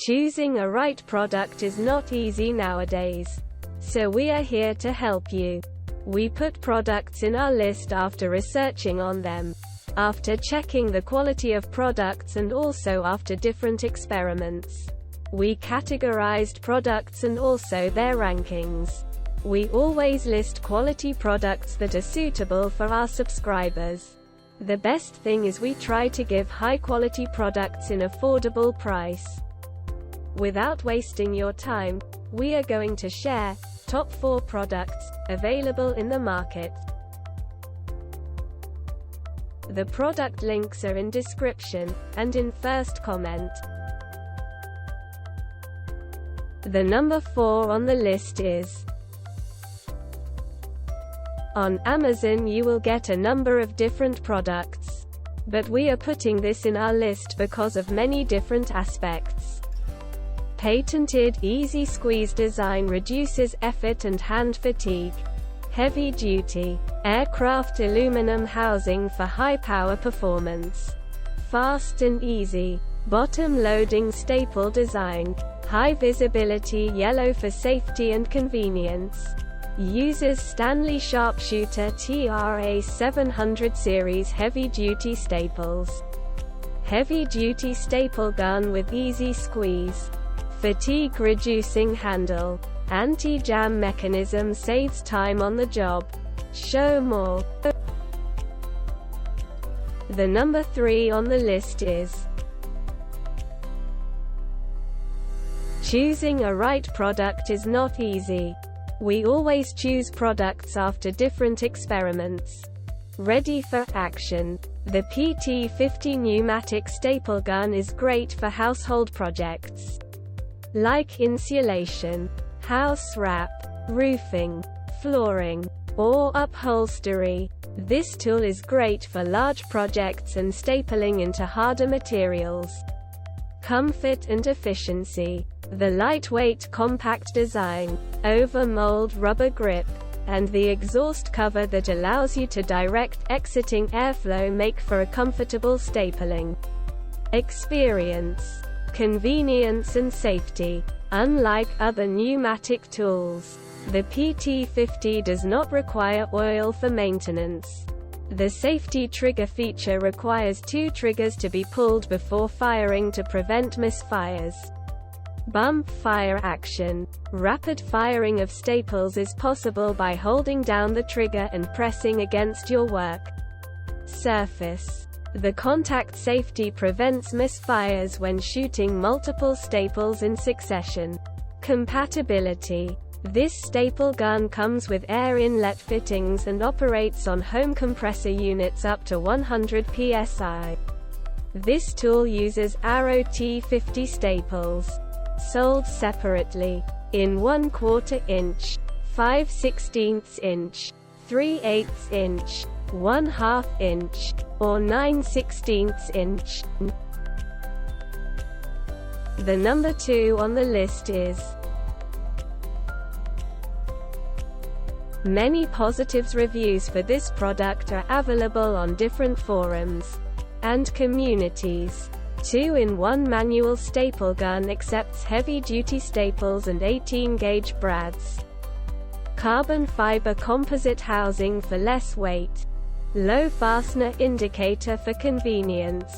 Choosing a right product is not easy nowadays. So we are here to help you. We put products in our list after researching on them, after checking the quality of products, and also after different experiments. We categorized products and also their rankings. We always list quality products that are suitable for our subscribers. The best thing is we try to give high quality products in affordable price. Without wasting your time, we are going to share top 4 products available in the market. The product links are in description and in first comment. The number 4 on the list is on Amazon. You will get a number of different products, but we are putting this in our list because of many different aspects. Patented easy squeeze design reduces effort and hand fatigue. Heavy duty aircraft aluminum housing for high power performance. Fast and easy bottom loading staple design. High visibility yellow for safety and convenience. Uses Stanley Sharpshooter TRA 700 series heavy duty staples. Heavy duty staple gun with easy squeeze. Fatigue reducing handle. Anti-jam mechanism saves time on the job. Show more. The number 3 on the list is choosing a right product is not easy. We always choose products after different experiments. Ready for action. The PT50 pneumatic staple gun is great for household projects like insulation, house wrap, roofing, flooring, or upholstery. This tool is great for large projects and stapling into harder materials. Comfort and efficiency. The lightweight compact design, over-mold rubber grip, and the exhaust cover that allows you to direct exiting airflow make for a comfortable stapling experience. Convenience and safety. Unlike other pneumatic tools, the PT50 does not require oil for maintenance. The safety trigger feature requires 2 triggers to be pulled before firing to prevent misfires. Bump fire action. Rapid firing of staples is possible by holding down the trigger and pressing against your work surface. The contact safety prevents misfires when shooting multiple staples in succession. Compatibility. This staple gun comes with air inlet fittings and operates on home compressor units up to 100 psi. This tool uses Arrow T50 staples, sold separately, in 1/4 inch, 5/16 inch, 3/8 inch, 1/2 inch, or 9/16 inch. The number 2 on the list is many positives. Reviews for this product are available on different forums and communities. 2-in-1 manual staple gun accepts heavy-duty staples and 18-gauge brads. Carbon fiber composite housing for less weight. Low fastener indicator for convenience.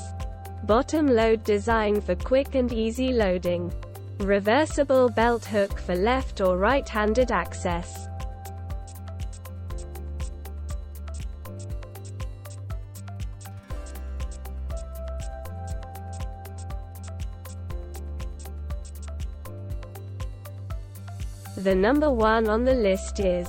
Bottom load design for quick and easy loading. Reversible belt hook for left or right-handed access. The number 1 on the list is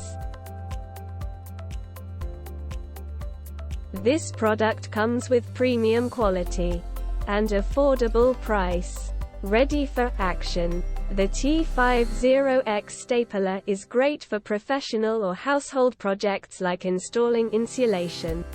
this product comes with premium quality and affordable price. Ready for action. The T50X stapler is great for professional or household projects like installing insulation,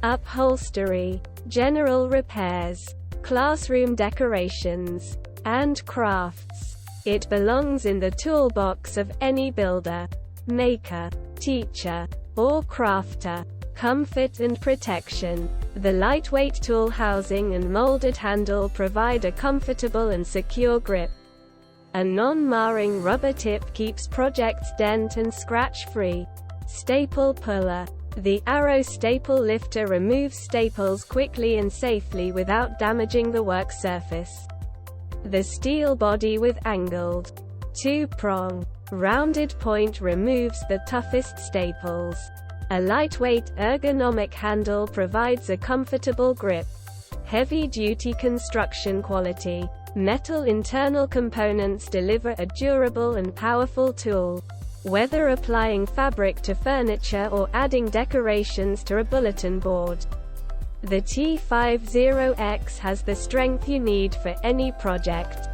upholstery, general repairs, classroom decorations, and crafts. It belongs in the toolbox of any builder, maker, teacher, or crafter. Comfort and protection. The lightweight tool housing and molded handle provide a comfortable and secure grip. A non-marring rubber tip keeps projects dent and scratch-free. Staple puller. The Arrow staple lifter removes staples quickly and safely without damaging the work surface. The steel body with angled, two-prong, rounded point removes the toughest staples. A lightweight, ergonomic handle provides a comfortable grip. Heavy-duty construction quality. Metal internal components deliver a durable and powerful tool. Whether applying fabric to furniture or adding decorations to a bulletin board, the T50X has the strength you need for any project.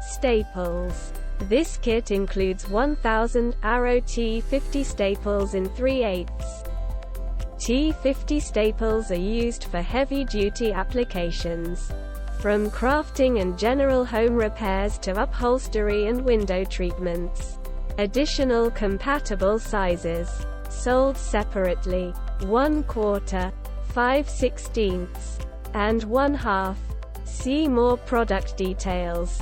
Staples. This kit includes 1000 Arrow T50 staples in 3/8. T50 staples are used for heavy-duty applications, from crafting and general home repairs to upholstery and window treatments. Additional compatible sizes. Sold separately. 1/4, 5/16, and 1/2. See more product details.